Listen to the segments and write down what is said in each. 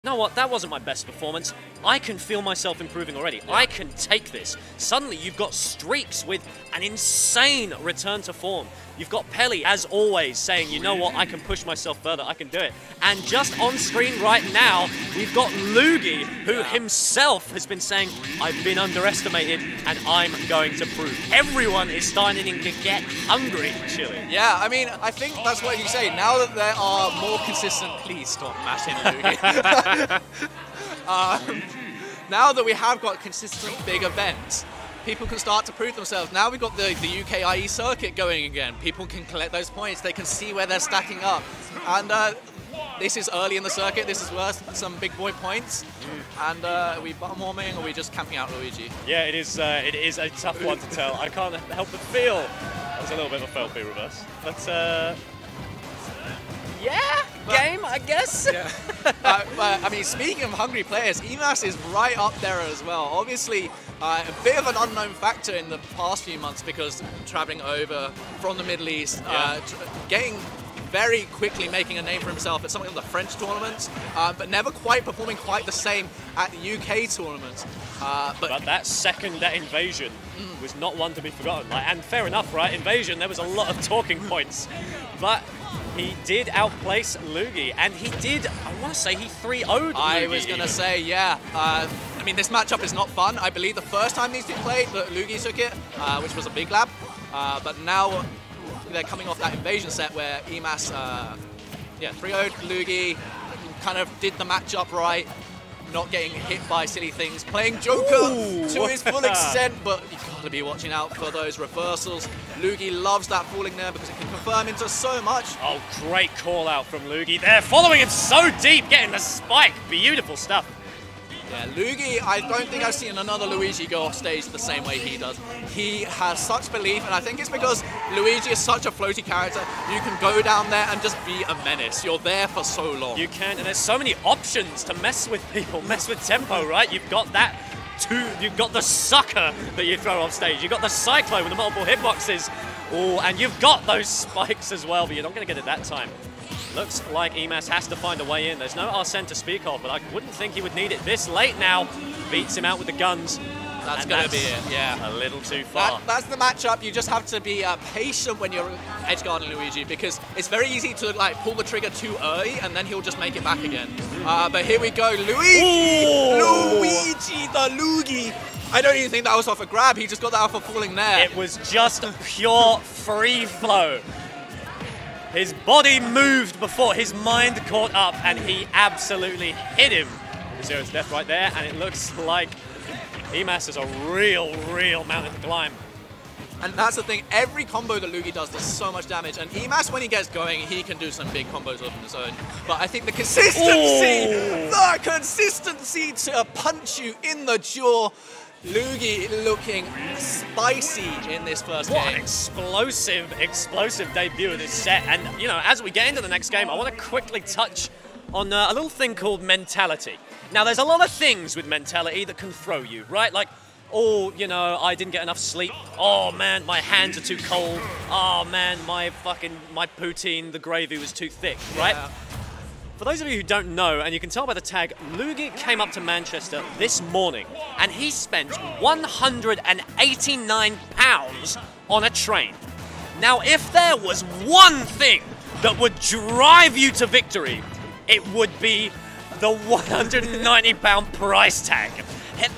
You know what, that wasn't my best performance. I can feel myself improving already. Yeah. I can take this. Suddenly you've got Streaks with an insane return to form. You've got Pelly, as always, saying, you know what, I can push myself further, I can do it. And just on screen right now, we've got Luugi, who himself has been saying, I've been underestimated and I'm going to prove. Everyone is starting to get hungry, Chile. Yeah, I mean, I think that's what you say. Now that there are more consistent... Please stop mashing Luugi. Now that we have got consistent big events, people can start to prove themselves. Now we've got the UKIE circuit going again. People can collect those points. They can see where they're stacking up. And this is early in the circuit. This is worth some big boy points. And are we bottom warming or are we just camping out Luigi? Yeah, it is a tough one to tell. I can't help but feel that was a little bit of a fail B reverse. But game, I guess. Yeah. I mean, speaking of hungry players, eMass is right up there as well. Obviously, a bit of an unknown factor in the past few months because traveling over from the Middle East, getting very quickly making a name for himself at some of the French tournaments, but never quite performing quite the same at the UK tournaments. But that Invasion was not one to be forgotten. And fair enough, right? Invasion, there was a lot of talking points, but he did outplace Luugi, and he did, I want to say, he 3-0'd Luugi. I was going to say, yeah. I mean, this matchup is not fun. I believe the first time these two played, Luugi took it, which was a big lab. But now they're coming off that Invasion set where eMass, 3-0'd Luugi, kind of did the matchup right, not getting hit by silly things, playing Joker to his full extent, but you've got to be watching out for those reversals. Luugi loves that falling there because it can confirm into so much. Oh, great call out from Luugi there, following it so deep, getting the spike. Beautiful stuff. Yeah, Luugi, I don't think I've seen another Luigi go off stage the same way he does. He has such belief, and I think it's because Luigi is such a floaty character. You can go down there and just be a menace. You're there for so long. You can, and there's so many options to mess with people, mess with tempo, right? You've got that you've got the sucker that you throw off stage. You've got the Cyclone with the multiple hitboxes. Oh, and you've got those spikes as well, but you're not going to get it that time. Looks like eMass has to find a way in. There's no Arsene to speak of, but I wouldn't think he would need it this late now. Beats him out with the guns. That's going to be it, yeah. A little too far. That's the matchup. You just have to be patient when you're edgeguarding Luigi because it's very easy to pull the trigger too early and then he'll just make it back again. But here we go, Luigi! Luigi the Luugi! I don't even think that was off a grab. He just got that off a falling there. It was just pure free flow. His body moved before his mind caught up, and he absolutely hit him. 0 to death right there, and it looks like eMass is a real mountain to climb. And that's the thing, every combo that Luugi does so much damage, and eMass, when he gets going, he can do some big combos on his own. But I think the consistency to punch you in the jaw, Luugi looking spicy in this first game. What an explosive debut of this set. And, you know, as we get into the next game, I want to quickly touch on a little thing called mentality. Now, there's a lot of things with mentality that can throw you, right? Like, oh, you know, I didn't get enough sleep. Oh, man, my hands are too cold. Oh, man, my poutine, the gravy was too thick, right? Yeah. For those of you who don't know, and you can tell by the tag, Luugi came up to Manchester this morning and he spent £189 on a train. Now, if there was one thing that would drive you to victory, it would be the £190 price tag.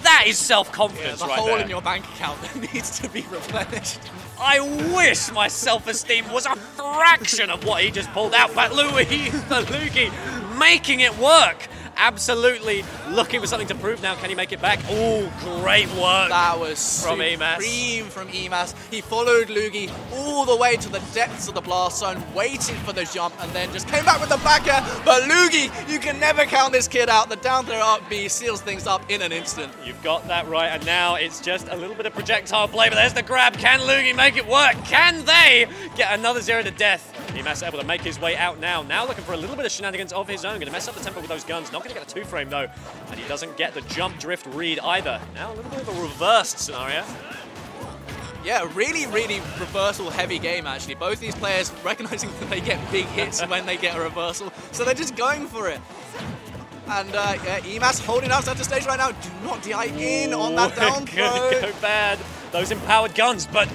That is self-confidence right there. The hole in your bank account that needs to be replenished. I wish my self-esteem was a fraction of what he just pulled out, but Luugi making it work. Absolutely looking for something to prove now. Can he make it back? Oh, great work. That was from eMass. Supreme from eMass. He followed Luugi all the way to the depths of the blast zone, waiting for the jump, and then just came back with the back air. But Luugi, you can never count this kid out. The down throw up B seals things up in an instant. You've got that right, and now it's just a little bit of projectile play, but there's the grab. Can Luugi make it work? Can they get another 0 to death? eMass able to make his way out now. Now looking for a little bit of shenanigans of his own. Going to mess up the tempo with those guns. Not going to get a 2-frame though. And he doesn't get the jump drift read either. Now a little bit of a reversed scenario. Yeah, really reversal heavy game actually. Both these players recognizing that they get big hits when they get a reversal. So they're just going for it. And yeah, eMass holding out center stage right now. Do not DI in on that down throw. Could go bad. Those empowered guns, but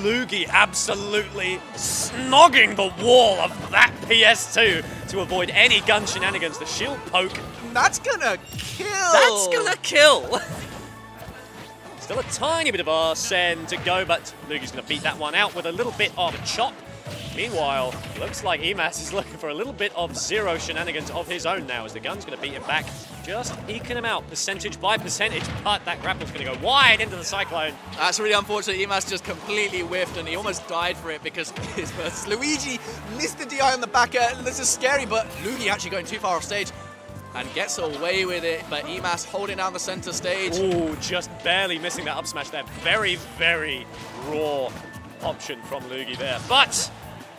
Luugi absolutely snogging the wall of that PS2 to avoid any gun shenanigans. The shield poke. That's gonna kill. That's gonna kill. Still a tiny bit of Arsene to go, but Luugi's gonna beat that one out with a little bit of a chop. Meanwhile, looks like eMass is looking for a little bit of zero shenanigans of his own now, as the gun's going to beat him back, just eking him out percentage by percentage, but that grapple's going to go wide into the Cyclone. That's really unfortunate. eMass just completely whiffed, and he almost died for it because his versus Luigi missed the DI on the back air. This is scary, but Luugi actually going too far off stage and gets away with it, but eMass holding down the center stage. Ooh, just barely missing that up smash there. Very, very raw option from Luugi there, but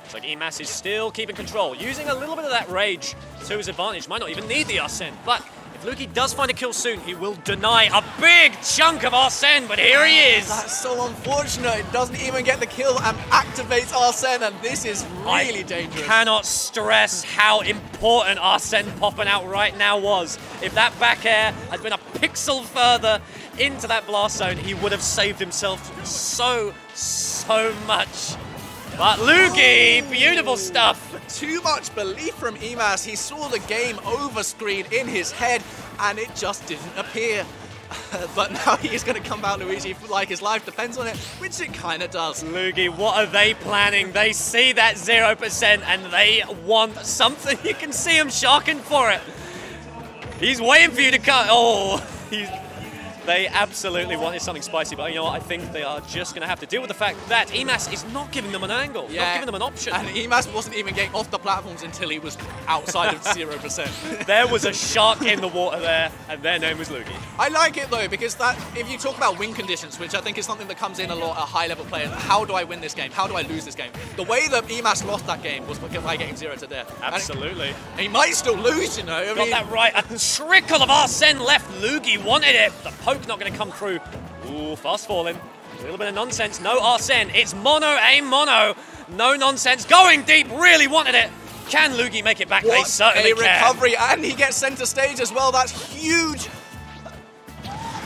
looks like eMass is still keeping control, using a little bit of that rage to his advantage. Might not even need the Arsene, but if Luugi does find a kill soon, he will deny a big chunk of Arsene, but here he is! That's so unfortunate. It doesn't even get the kill and activates Arsene, and this is really dangerous. I cannot stress how important Arsene popping out right now was. If that back air had been a pixel further into that blast zone, he would have saved himself so much. But Luugi, beautiful stuff. Too much belief from eMass. He saw the game over screen in his head, and it just didn't appear. But now he's going to come out Luigi like his life depends on it, which it kind of does. Luugi, what are they planning? They see that 0% and they want something. You can see him sharking for it. He's waiting for you to cut. Oh, they absolutely wanted something spicy, but you know what? I think they are just going to have to deal with the fact that eMass is not giving them an angle, not giving them an option. And eMass wasn't even getting off the platforms until he was outside of 0%. There was a shark in the water there, and their name was Luugi. I like it though, because that if you talk about win conditions, which I think is something that comes in a lot at high-level players, how do I win this game? How do I lose this game? The way that eMass lost that game was by getting 0 to death. Absolutely. And he might still lose, you know. Got that right. A trickle of Arsene left. Luugi wanted it. The poke not going to come through. Ooh, fast falling. A little bit of nonsense. No Arsene. It's mono, aim mono. No nonsense. Going deep. Really wanted it. Can Luugi make it back? They certainly can. Recovery, and he gets center stage as well. That's huge.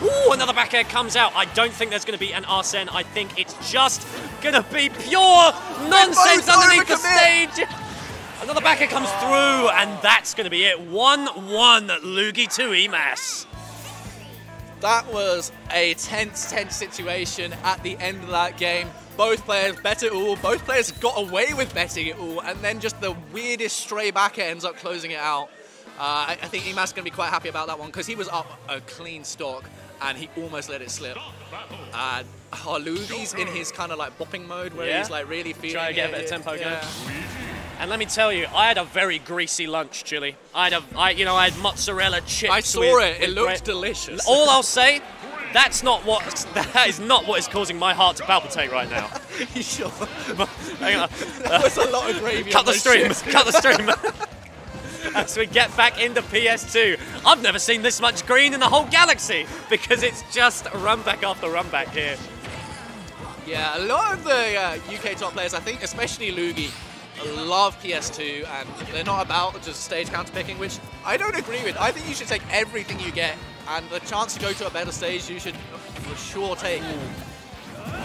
Ooh, another back air comes out. I don't think there's going to be an Arsene. I think it's just going to be pure nonsense underneath the stage. Another back air comes through, and that's going to be it. 1-1 Luugi to eMass. That was a tense situation at the end of that game. Both players bet it all. Both players got away with betting it all, and then just the weirdest stray back air ends up closing it out. I think eMass is going to be quite happy about that one because he was up a clean stock and he almost let it slip. Luugi's in his kind of like bopping mode where he's like really feeling trying to get a bit of tempo going. And let me tell you, I had a very greasy lunch, Chili. I had mozzarella chips. I saw it. It looked delicious. All I'll say, that is not what is causing my heart to palpitate right now. You sure? Hang on. That was a lot of gravy. Cut the stream. Cut the stream. As we get back into PS2, I've never seen this much green in the whole galaxy because it's just run back after run back here. Yeah, a lot of the UK top players, I think, especially Luugi, love PS2, and they're not about just stage counterpicking, which I don't agree with. I think you should take everything you get, and the chance to go to a better stage you should for sure take.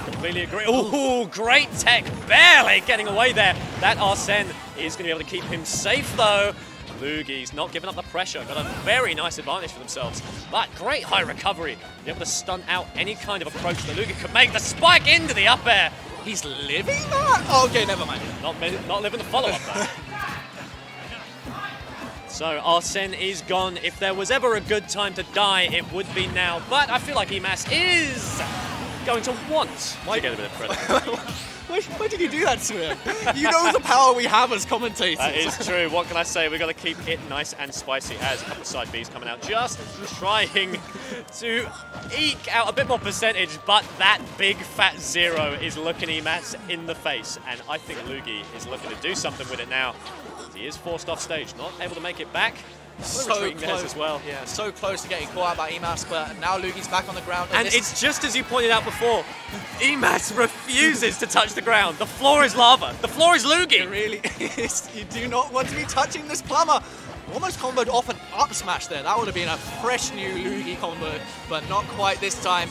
Completely agree. Ooh, great tech, barely getting away there. That Arsene is going to be able to keep him safe though. Luugi's not giving up the pressure, got a very nice advantage for themselves. But great high recovery, be able to stun out any kind of approach that Luugi could make. The spike into the up air. He's living that? Oh, okay, never mind. Not living the follow-up though. So Arsene is gone. If there was ever a good time to die, it would be now. But I feel like eMass is going to want to get a bit of credit. Why did you do that to him? You know the power we have as commentators. That is true. What can I say? We've got to keep it nice and spicy as a couple of side Bs coming out. Just trying to eke out a bit more percentage, but that big fat 0 is looking eMass in the face. And I think Luugi is looking to do something with it now. He is forced off stage, not able to make it back. So close as well. Yeah, so close to getting caught out by eMass, but now Luugi's back on the ground. And it's just as you pointed out before, eMass refuses to touch the ground. The floor is lava. The floor is Luugi. It really is. You do not want to be touching this plumber. almost comboed off an up smash there. That would have been a fresh new Luugi combo, but not quite this time.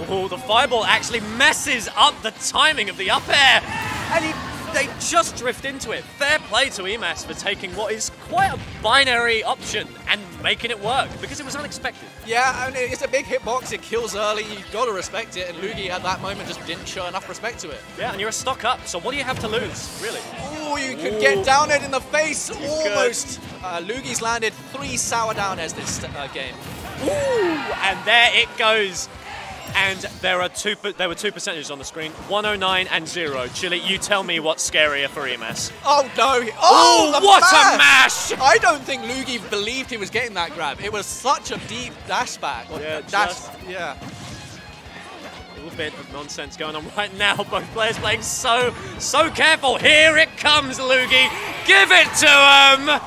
Oh, the fireball actually messes up the timing of the up air. And they just drift into it. Fair play to eMass for taking what is quite a binary option and making it work, because it was unexpected. Yeah, I mean, it's a big hitbox, it kills early, you've got to respect it, and Luugi at that moment just didn't show enough respect to it. Yeah, and you're a stock up, so what do you have to lose, really? Oh, you could get down aired in the face, almost. Luugi's landed 3 sour down airs this game. Ooh, and there it goes. And there were two percentages on the screen, 109 and 0. Chili, you tell me what's scarier for eMass. Oh no! Oh, what a mash! I don't think Luugi believed he was getting that grab. It was such a deep dash back. Yeah, a little bit of nonsense going on right now. Both players playing so careful. Here it comes, Luugi. Give it to him!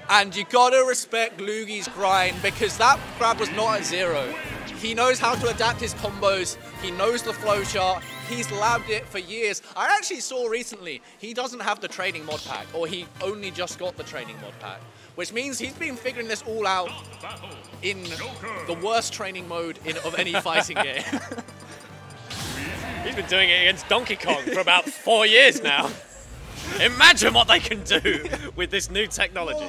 And you gotta respect Luugi's grind, because that grab was not at 0. He knows how to adapt his combos, he knows the flow chart, he's labbed it for years. I actually saw recently, he doesn't have the training mod pack, or he only just got the training mod pack, which means he's been figuring this all out in the worst training mode of any fighting game. He's been doing it against Donkey Kong for about 4 years now. Imagine what they can do with this new technology.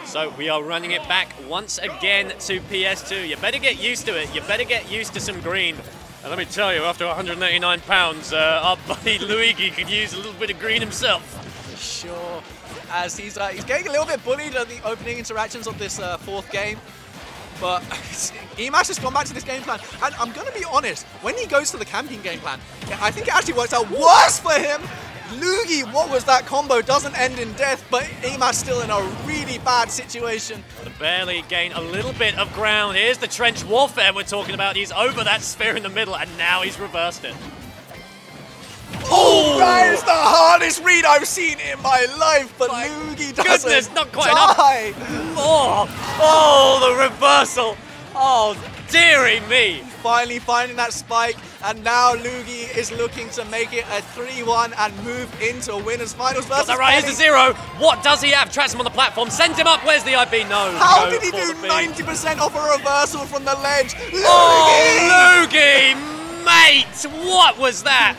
So we are running it back once again to PS2. You better get used to it. You better get used to some green. And let me tell you, after 189 pounds, our buddy Luigi could use a little bit of green himself. Sure. As he's getting a little bit bullied at the opening interactions of this 4th game. But eMass has gone back to this game plan. And I'm going to be honest, when he goes to the camping game plan, I think it actually works out worse for him. Luugi, what was that combo? Doesn't end in death, but eMass still in a really bad situation. To barely gain a little bit of ground. Here's the trench warfare we're talking about. He's over that sphere in the middle, and now he's reversed it. Oh, that is the hardest read I've seen in my life, but Luugi doesn't goodness, not quite die. Enough. Oh, the reversal. Oh, dearie me. Finally finding that spike, and now Luugi is looking to make it a 3-1 and move into winners finals versus Got that right, here's the 0. What does he have? Traps him on the platform, sends him up. Where's the IB? No. How did he do 90% off a reversal from the ledge? Luugi! Oh, Luugi, mate, what was that?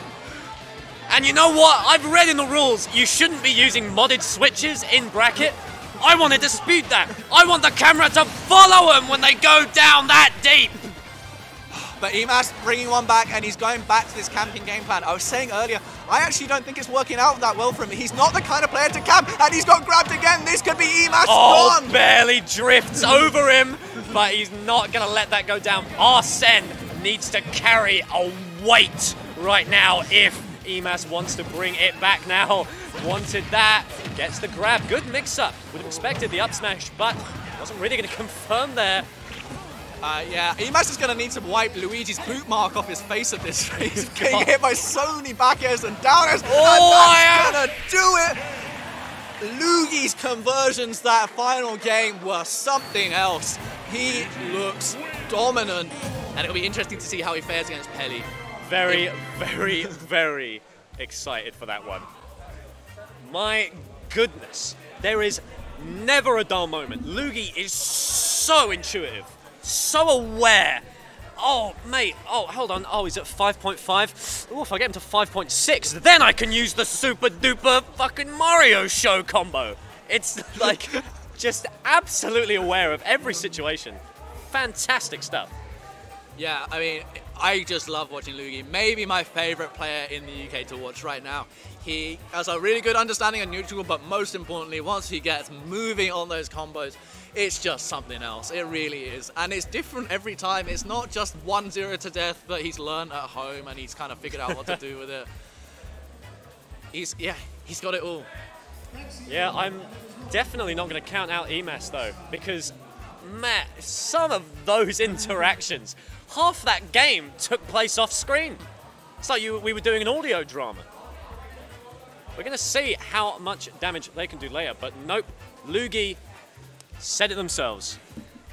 And you know what? I've read in the rules, you shouldn't be using modded switches in bracket. I want to dispute that. I want the camera to follow them when they go down that deep. But eMass bringing one back, and he's going back to this camping game plan. I was saying earlier, I actually don't think it's working out that well for him. He's not the kind of player to camp, and he's got grabbed again. This could be eMass gone. Barely drifts over him, but he's not going to let that go down. Arsene needs to carry a weight right now if eMass wants to bring it back now. Wanted that, gets the grab. Good mix-up. Would have expected the up smash, but wasn't really going to confirm there. Yeah, eMass is going to need to wipe Luigi's boot mark off his face at this rate. He's getting hit by so many back airs and down airs, and that's going to do it. Luugi's conversions that final game were something else. He looks dominant, and it'll be interesting to see how he fares against Pelly. Very, very, very excited for that one. My goodness, there is never a dull moment. Luugi is so intuitive. So aware. Oh, mate. Oh, hold on. Oh, he's at 5.5. Oh, if I get him to 5.6, then I can use the super duper fucking Mario Show combo. It's like just absolutely aware of every situation. Fantastic stuff. Yeah, I mean, I just love watching Luugi. Maybe my favorite player in the UK to watch right now. He has a really good understanding of neutral, but most importantly, once he gets moving on those combos, it's just something else. It really is. And it's different every time. It's not just 1-0 to death, but he's learned at home and he's kind of figured out what to do with it. He's got it all. Yeah, I'm definitely not going to count out eMass though, because Matt, some of those interactions, half that game took place off screen. It's like we were doing an audio drama. We're going to see how much damage they can do later, but nope. Luugi said it themselves.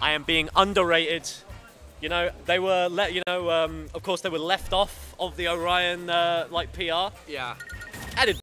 I am being underrated. You know, they were of course they were left off of the Orion like PR. Yeah. Added